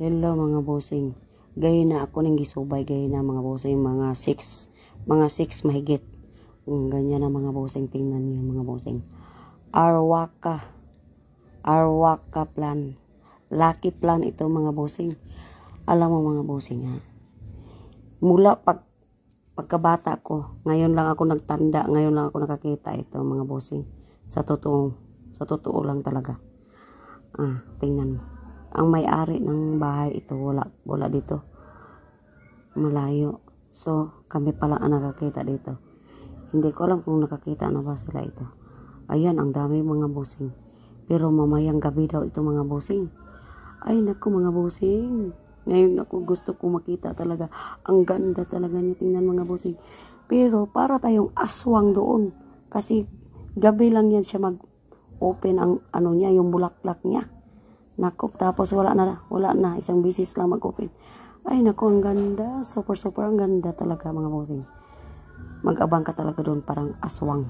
Hello mga bossing. Gaya na ako nang gisubay, gaya na mga bossing, mga 6 mahigit. Ganyan na mga bossing, tingnan niyo mga bossing. Arwaka plan. Lucky plan ito mga bossing. Alam mo mga bossing ha. Mula pagkabata ko, ngayon lang ako nagtanda, ngayon lang ako nakakita ito mga bossing. Sa totoo lang talaga. Tingnan mo. Ang may-ari ng bahay ito, wala dito. Malayo. So, kami pala ang nakakita dito. Hindi ko alam kung nakakita na ba sila ito. Ayan, ang dami mga bossing. Pero mamayang gabi daw ito mga bossing. Ay, naku mga bossing. Ngayon ako gusto ko makita talaga. Ang ganda talaga niya. Tingnan mga bossing. Pero para tayong aswang doon. Kasi gabi lang yan siya mag-open ang ano niya, yung bulaklak niya. Naku, tapos wala na. Isang bisis lang mag-open. Ay, naku, ang ganda. Super ang ganda talaga mga bossing. Mag-abang ka talaga doon, parang aswang.